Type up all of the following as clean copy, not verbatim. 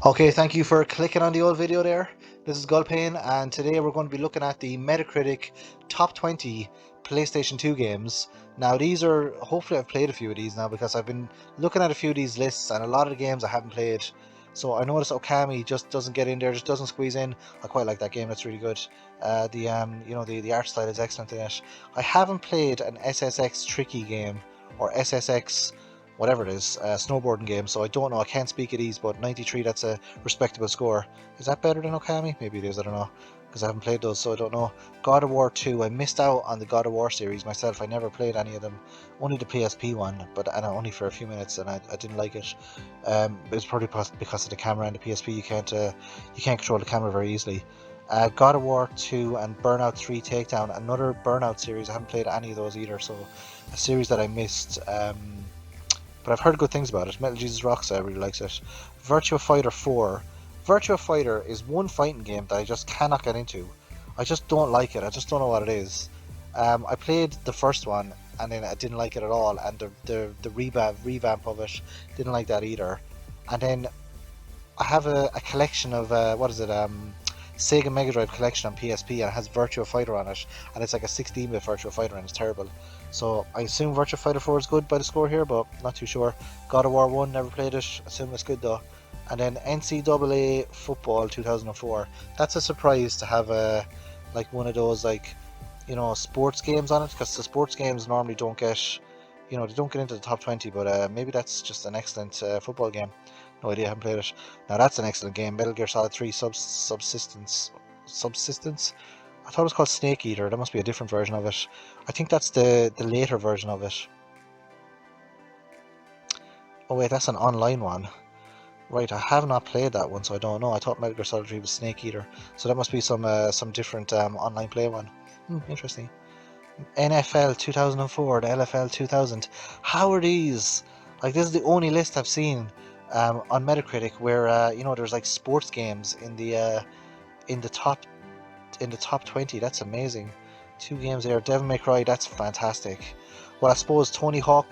Okay, thank you for clicking on the old video there. This is Gulpain, and today we're going to be looking at the Metacritic top 20 PlayStation 2 games. Now, these are, hopefully I've played a few of these now because I've been looking at a few of these lists and a lot of the games I haven't played. So I noticed Okami just doesn't get in there, just doesn't squeeze in. I quite like that game, that's really good. The art style is excellent in it. I haven't played an SSX tricky game or SSX whatever it is, snowboarding game. So I don't know. I can't speak of these, but 93, that's a respectable score. Is that better than Okami? Maybe it is. I don't know because I haven't played those, so I don't know. God of War 2. I missed out on the God of War series myself. I never played any of them. Only the PSP one, and only for a few minutes, and I didn't like it. It was probably because of the camera and the PSP. You can't control the camera very easily. God of War 2 and Burnout 3 Takedown, another Burnout series. I haven't played any of those either, so a series that I missed. But I've heard good things about it. Metal Jesus Rockstar really likes it. Virtua Fighter 4. Virtua Fighter is one fighting game that I just cannot get into. I just don't like it. I just don't know what it is. I played the first one and then I didn't like it at all, and the revamp of it, didn't like that either. And then I have a collection of Sega Mega Drive collection on PSP, and it has Virtua Fighter on it, and it's like a 16-bit Virtua Fighter, and it's terrible. So I assume Virtua Fighter 4 is good by the score here, but not too sure. God of War 1, never played it, assume it's good though. And then Ncaa Football 2004. That's a surprise to have like one of those sports games on it, because the sports games normally don't get they don't get into the top 20, but maybe that's just an excellent football game. No idea, I haven't played it. Now that's an excellent game. Metal Gear Solid 3 Subsistence. Subsistence? I thought it was called Snake Eater. There must be a different version of it. I think that's the later version of it. Oh wait, that's an online one. Right, I have not played that one, so I don't know. I thought Metal Gear Solid 3 was Snake Eater. So that must be some different online play one. Interesting. NFL 2004, the LFL 2000. How are these? Like, this is the only list I've seen on Metacritic where there's like sports games in the top 20. That's amazing. Two games there. Devil May Cry. That's fantastic. Well, I suppose Tony Hawk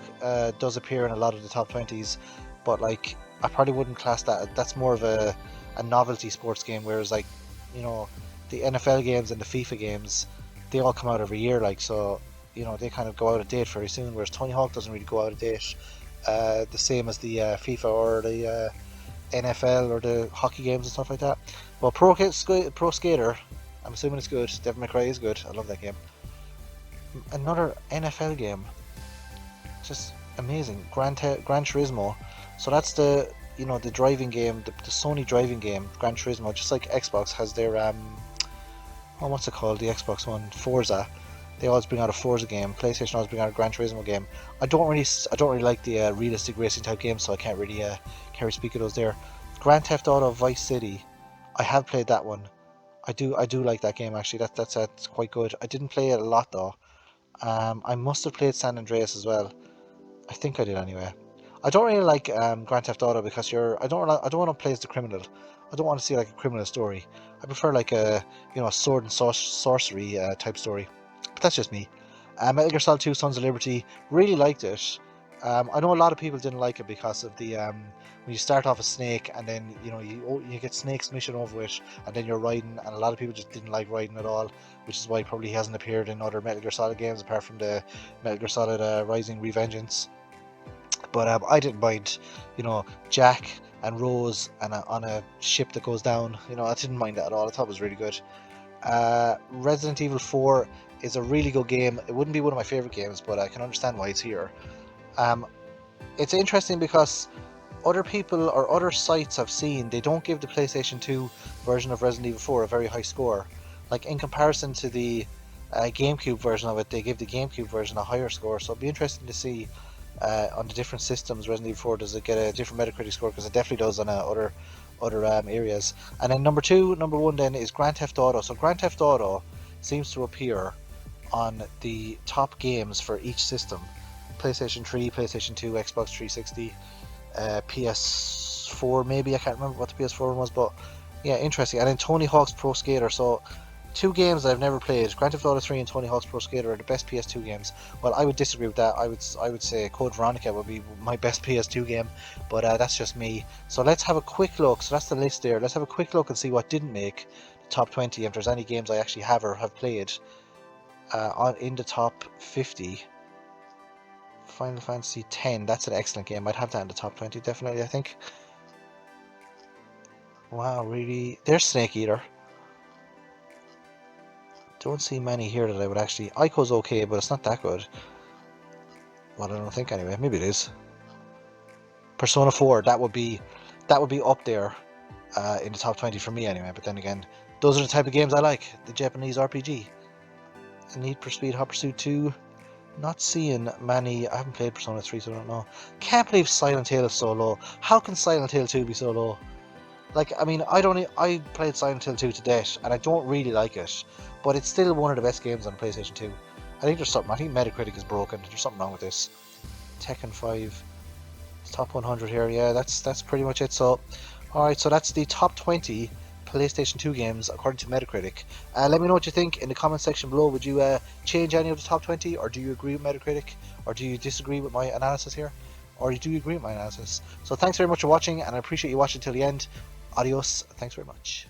does appear in a lot of the top 20s, but like I probably wouldn't class that. That's more of a novelty sports game, whereas like the NFL games and the FIFA games, they all come out every year, like, so they kind of go out of date very soon, whereas Tony Hawk doesn't really go out of date the same as the FIFA or the NFL or the hockey games and stuff like that. Well, Pro Skater, I'm assuming it's good. Devil May Cry is good. I love that game. Another NFL game, just amazing. Gran Turismo. So that's the driving game, the Sony driving game, Gran Turismo. Just like Xbox has their what's it called? The Xbox one, Forza. They always bring out a Forza game. PlayStation always bring out a Gran Turismo game. I don't really like the realistic racing type games, so I can't really speak of those there. Grand Theft Auto Vice City. I have played that one. I do like that game actually. That's quite good. I didn't play it a lot though. I must have played San Andreas as well. I think I did anyway. I don't really like Grand Theft Auto because I don't want to play as the criminal. I don't want to see like a criminal story. I prefer like a sword and sorcery type story. But that's just me. Metal Gear Solid 2 Sons of Liberty, really liked it. I know a lot of people didn't like it because of the when you start off a snake and then you get Snake's mission over it and then you're riding, and a lot of people just didn't like riding at all, which is why he probably hasn't appeared in other Metal Gear Solid games apart from the Metal Gear Solid Rising Revengeance. But I didn't mind, Jack and Rose and on a ship that goes down. I didn't mind that at all. I thought it was really good. Resident Evil 4 is a really good game. It wouldn't be one of my favorite games, but I can understand why it's here. Um, it's interesting because other people or other sites I've seen, they don't give the PlayStation 2 version of Resident Evil 4 a very high score. Like in comparison to the GameCube version of it, they give the GameCube version a higher score. So it'd be interesting to see on the different systems, Resident Evil 4, does it get a different Metacritic score? Because it definitely does on other areas. And then number one then is Grand Theft Auto. So Grand Theft Auto seems to appear on the top games for each system: PlayStation 3, PlayStation 2, Xbox 360, PS4 maybe. I can't remember what the PS4 one was, but yeah, interesting. And then Tony Hawk's Pro Skater. So Two games I've never played, Grand Theft Auto 3 and Tony Hawk's Pro Skater are the best PS2 games. Well, I would disagree with that. I would say Code Veronica would be my best PS2 game, but that's just me. So let's have a quick look. So that's the list there. Let's have a quick look and see what didn't make the top 20. If there's any games I actually have or have played in the top 50. Final Fantasy X. That's an excellent game. I'd have that in the top 20 definitely. I think. Wow, really? There's Snake Eater. Don't see many here that I would actually. Ico's okay, but it's not that good. Well, I don't think anyway. Maybe it is. Persona 4. That would be up there in the top 20 for me anyway. But then again, those are the type of games I like. The Japanese RPG. Need for Speed Hot Pursuit 2. Not seeing many. I haven't played Persona 3, so I don't know. Can't believe Silent Hill is so low. How can Silent Hill 2 be so low? Like, I mean, I played Silent Hill 2 to death, and I don't really like it, but it's still one of the best games on PlayStation 2. I think there's something. I think Metacritic is broken. There's something wrong with this. Tekken 5. It's top 100 here. Yeah, that's pretty much it. So, alright, so that's the top 20 PlayStation 2 games according to Metacritic. Let me know what you think in the comment section below. Would you change any of the top 20, or do you agree with Metacritic, or do you disagree with my analysis here, or do you agree with my analysis? So thanks very much for watching, and I appreciate you watching till the end. Adios. Thanks very much.